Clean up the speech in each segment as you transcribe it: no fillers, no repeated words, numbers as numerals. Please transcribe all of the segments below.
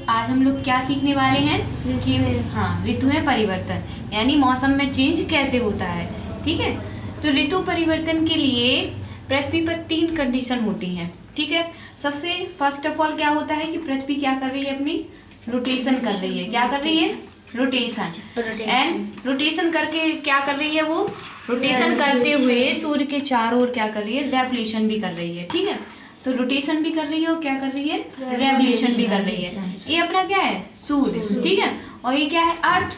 आज हम लोग क्या सीखने वाले हैं कि ऋतु में परिवर्तन यानी मौसम में चेंज कैसे होता है। ठीक है, तो ऋतु परिवर्तन के लिए पृथ्वी पर 3 कंडीशन होती हैं। ठीक है, सबसे फर्स्ट ऑफ ऑल क्या होता है कि पृथ्वी क्या कर रही है, अपनी रोटेशन कर रही है। क्या कर रही है? रोटेशन। एंड रोटेशन करके क्या कर रही है? वो रोटेशन करते हुए सूर्य के चारों ओर क्या कर रही है? रेवोल्यूशन भी कर रही है। ठीक है, तो रोटेशन भी कर रही है और क्या कर रही है? रेवोल्यूशन भी कर रही है। ये अपना क्या है? सूर्य। ठीक है, और ये क्या है? अर्थ।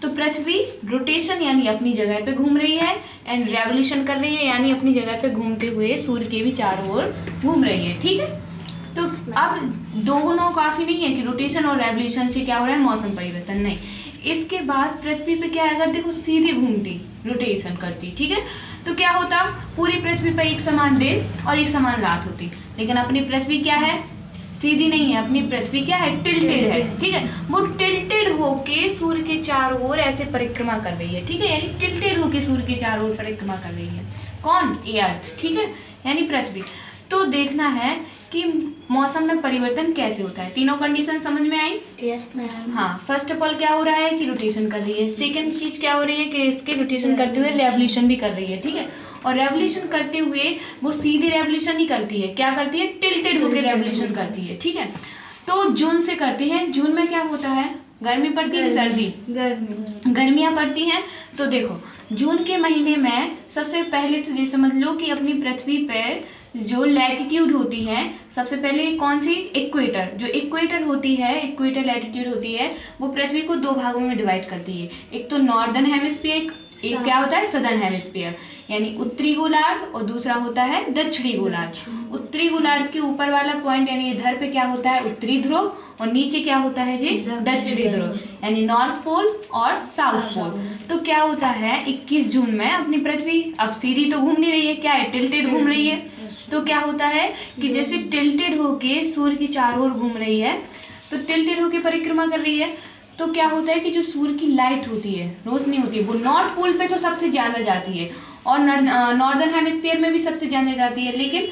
तो पृथ्वी रोटेशन यानी अपनी जगह पे घूम रही है एंड रेवोल्यूशन कर रही है यानी अपनी जगह पे घूमते हुए सूर्य के भी चारों ओर घूम रही है। ठीक है, तो अब दोनों काफी नहीं है कि रोटेशन और रेवोल्यूशन से क्या हो रहा है? मौसम परिवर्तन नहीं। इसके बाद पृथ्वी पे क्या है? अगर देखो सीधी घूमती, रोटेशन करती, ठीक है, तो क्या होता? पूरी पृथ्वी पे एक समान दिन और एक समान रात होती। लेकिन अपनी पृथ्वी क्या है? सीधी नहीं है, अपनी पृथ्वी क्या है? टिल्टेड है। ठीक है, वो टिल्टेड होके सूर्य के चारों ओर ऐसे परिक्रमा कर रही है। ठीक है, यानी टिल्टेड होके सूर्य के चारों ओर परिक्रमा कर रही है। कौन? ये अर्थ। ठीक है, यानी पृथ्वी। तो देखना है कि मौसम में परिवर्तन कैसे होता है। तीनों कंडीशन समझ में आई? Yes ma'am. हाँ, फर्स्ट ऑफ ऑल क्या हो रहा है कि रोटेशन कर रही है। सेकंड चीज क्या हो रही है कि इसके रोटेशन करते हुए रेवोल्यूशन भी कर रही है। ठीक है, और रेवोल्यूशन करते हुए वो सीधी रेवोल्यूशन नहीं करती है, क्या करती है? टिल्टेड होकर रेवोल्यूशन करती है। ठीक है, तो जून से करती है। जून में क्या होता है? गर्मी पड़ती है, सर्दी? गर्मियाँ पड़ती हैं। तो देखो जून के महीने में सबसे पहले तो ये समझ लो कि अपनी पृथ्वी पे जो लैटिट्यूड होती है, सबसे पहले कौन सी? इक्वेटर। जो इक्वेटर होती है, इक्वेटर लैटिट्यूड होती है, वो पृथ्वी को 2 भागों में डिवाइड करती है। एक तो नॉर्दर्न हेमिस्फीयर, एक क्या होता है? सदर्न हेमिस्फीयर, यानी उत्तरी गोलार्ध, और दूसरा होता है दक्षिणी गोलार्ध। उत्तरी गोलार्ध के ऊपर वाला पॉइंट यानी इधर पे क्या होता है? उत्तरी ध्रुव, और नीचे क्या होता है जी? दक्षिणी ध्रुव, यानी नॉर्थ पोल और साउथ पोल। तो क्या होता है 21 जून में अपनी पृथ्वी अब सीधी तो घूम नहीं रही है, क्या है? टिल्टेड घूम रही है। तो क्या होता है कि जैसे टिल्टेड होके सूर्य की चारों ओर घूम रही है, तो टिल्टेड होके परिक्रमा कर रही है, तो क्या होता है कि जो सूर्य की लाइट होती है, रोशनी होती है, वो नॉर्थ पोल पे तो सबसे ज्यादा जाती है और नॉर्दर्न हेमिस्फीयर में भी सबसे ज्यादा जाती है, लेकिन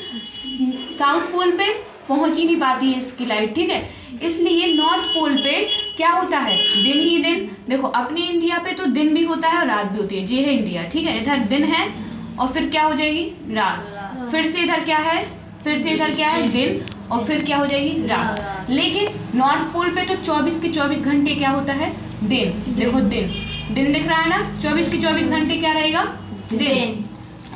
साउथ पोल पे पहुंच ही नहीं पाती है इसकी लाइट। ठीक है, इसलिए नॉर्थ पोल पे क्या होता है? दिन ही दिन। देखो अपनी इंडिया पे तो दिन भी होता है और रात भी होती है, ये है इंडिया। ठीक है, इधर दिन है और फिर क्या हो जाएगी? रात। फिर से इधर क्या है? फिर से इधर क्या है? दिन, और फिर क्या हो जाएगी? रात। लेकिन नॉर्थ पोल पे तो 24 के 24 घंटे क्या होता है? दिन। देखो दिन दिख रहा है ना, 24 के 24 घंटे क्या रहेगा? दिन।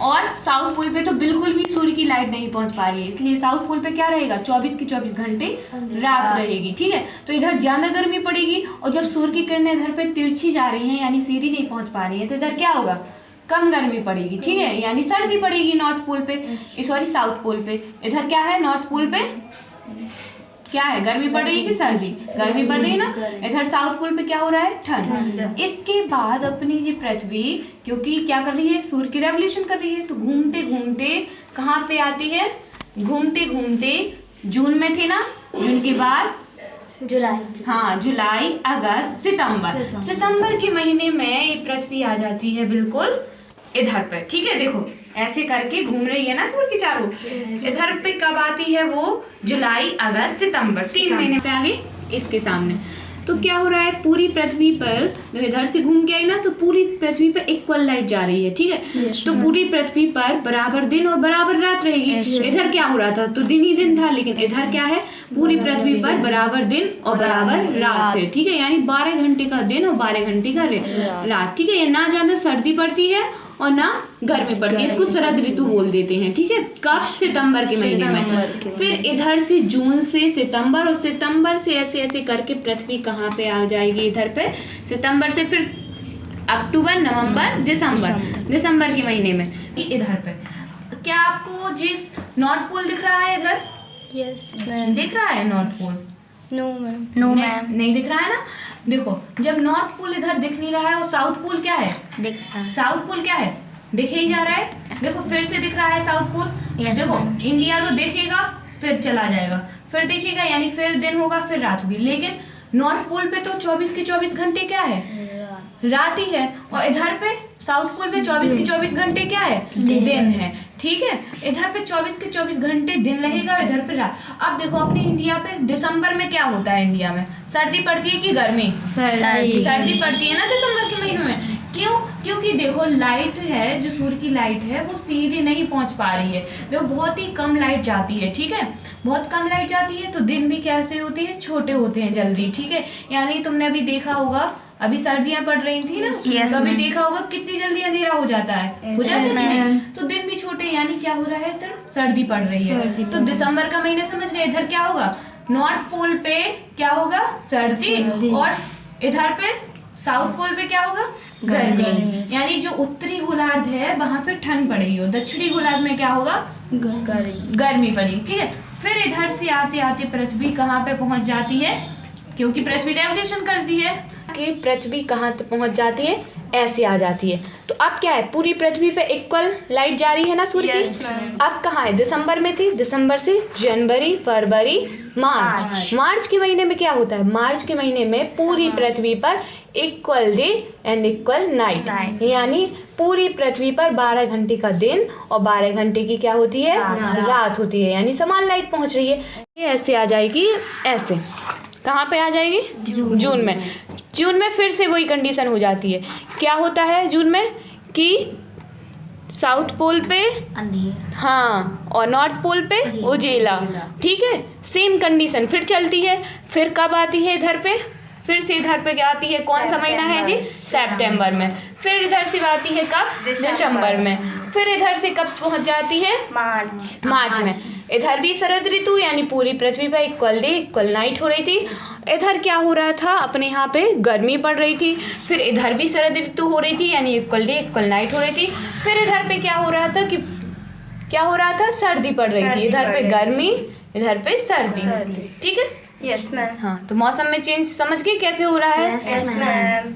और साउथ पोल पे तो बिल्कुल भी सूर्य की लाइट नहीं पहुंच पा रही है, इसलिए साउथ पोल पे क्या रहेगा? 24 के 24 घंटे रात रहेगी। ठीक है, तो इधर ज्यादा गर्मी पड़ेगी, और जब सूर्य की किरणें इधर पे तिरछी जा रही हैं यानी सीधी नहीं पहुंच पा रही है, तो इधर क्या होगा? कम गर्मी पड़ेगी। ठीक है, यानी सर्दी पड़ेगी नॉर्थ पोल पे, सॉरी साउथ पोल पे। इधर क्या है? नॉर्थ पोल पे क्या है? गर्मी पड़ रही है कि सर्दी? गर्मी पड़ रही है ना। इधर साउथ पोल पे क्या हो रहा है? ठंड। इसके बाद अपनी ये पृथ्वी क्योंकि क्या कर रही है? सूर्य की रेवोल्यूशन कर रही है, तो घूमते घूमते कहाँ पे आती है? घूमते घूमते जून में थे ना, जून के बाद जुलाई। हाँ, जुलाई, अगस्त, सितंबर के महीने में ये पृथ्वी आ जाती है बिल्कुल इधर पे। ठीक है, देखो ऐसे करके घूम रही है ना सूर्य के चारों। इधर पे कब आती है वो? जुलाई, अगस्त, सितंबर, 3 महीने पे आगे इसके सामने। तो क्या हो रहा है? पूरी पृथ्वी पर इधर से घूम के आई ना, तो पूरी पृथ्वी पर इक्वल लाइट जा रही है। ठीक है, तो पूरी पृथ्वी पर बराबर दिन और बराबर रात रहेगी। इधर क्या हो रहा था? तो दिन ही दिन था, लेकिन इधर क्या है? पूरी पृथ्वी पर बराबर दिन और बराबर रात है। ठीक है, यानी 12 घंटे का दिन और 12 घंटे का रात। ठीक है, ये ना ज्यादा सर्दी पड़ती है और ना गर्मी पड़ती है, इसको शरद ऋतु बोल देते हैं। ठीक है, कब? सितंबर के महीने में। फिर इधर से जून से सितंबर, और सितंबर से ऐसे ऐसे करके पृथ्वी कहाँ पे आ जाएगी? इधर पे। सितंबर से फिर अक्टूबर, नवंबर, दिसंबर के महीने में इधर पे। क्या आपको जिस नॉर्थ पोल दिख रहा है इधर? यस दिख रहा है नॉर्थ पोल? No ma'am. नहीं दिख रहा है ना। देखो जब नॉर्थ पोल इधर दिख नहीं रहा है, और साउथ पोल क्या है? साउथ पोल क्या है? दिखे ही जा रहा है। देखो फिर से दिख रहा है साउथ पोल। देखो इंडिया तो देखेगा फिर चला जाएगा, फिर देखेगा यानी फिर दिन होगा फिर रात होगी, लेकिन नॉर्थ पोल पे तो 24 के 24 घंटे क्या है, रात ही है, और इधर पे साउथ पोल पे 24 के 24 घंटे क्या है, दिन है। ठीक है, इधर पे 24 के 24 घंटे दिन रहेगा, इधर पे रात। अब देखो अपने इंडिया पे दिसंबर में क्या होता है, इंडिया में सर्दी पड़ती है कि गर्मी? सर्दी पड़ती है ना दिसंबर के महीने में। क्यों? क्योंकि देखो लाइट है, जो सूर्य की लाइट है वो सीधे नहीं पहुंच पा रही है, देखो बहुत ही कम लाइट जाती है। ठीक है, बहुत कम लाइट जाती है, तो दिन भी कैसे होते हैं, छोटे होते हैं जल्दी। ठीक है, यानी तुमने अभी देखा होगा, अभी सर्दियां पड़ रही थी ना, तो अभी देखा होगा कितनी जल्दी अंधेरा हो जाता है, हो जाता है, तो दिन भी छोटे, यानी क्या हो रहा है, इधर सर्दी पड़ रही है। तो दिसंबर का महीना समझ रहे, इधर क्या होगा, नॉर्थ पोल पे क्या होगा, सर्दी, और इधर पे साउथ पोल पे क्या होगा, गर्मी। यानी जो उत्तरी गोलार्ध है वहां पे ठंड पड़ेगी, और दक्षिणी गोलार्ध में क्या होगा, गर्मी पड़ेगी। ठीक है, फिर इधर से आते आते पृथ्वी कहाँ पे पहुंच जाती है, क्योंकि पृथ्वी रेवोल्यूशन करती है, कि पृथ्वी कहाँ तक पहुंच जाती है, ऐसे आ जाती है। तो अब क्या है, पूरी पृथ्वी पे इक्वल लाइट जा रही है ना सूर्य की। अब कहाँ है, दिसंबर में थी, दिसंबर से जनवरी, फरवरी, मार्च के महीने में क्या होता है, मार्च के महीने में पूरी पृथ्वी पर equal day and equal night, यानी पूरी पृथ्वी पर 12 घंटे का दिन और 12 घंटे की क्या होती है, रात होती है, यानी समान लाइट पहुंच रही है। ये ऐसे आ जाएगी, ऐसे कहाँ पे आ जाएगी, जून में। जून में फिर से वही कंडीशन हो जाती है, क्या होता है जून में, कि साउथ पोल पे अंधेरा, हाँ, और नॉर्थ पोल पे उजेला। ठीक है, सेम कंडीशन फिर चलती है। फिर कब आती है इधर पे, फिर से इधर पे क्या आती है, कौन सा महीना है जी, सितंबर में। फिर इधर से आती है कब, दिसंबर में। फिर इधर से कब पहुंच जाती है, मार्च में। इधर भी शरद ऋतु, यानी पूरी पृथ्वी पर इक्वल डे इक्वल नाइट हो रही थी। इधर क्या हो रहा था, अपने यहाँ पे गर्मी पड़ रही थी। फिर इधर भी शरद ऋतु हो रही थी, यानी इक्वल डे इक्वल नाइट हो रही थी। फिर इधर पे क्या हो रहा था, कि क्या हो रहा था, सर्दी पड़ रही थी, इधर पे गर्मी, इधर पे सर्दी। ठीक है, यस मैम। हाँ, तो मौसम में चेंज समझ गए कैसे हो रहा है। Yes ma'am.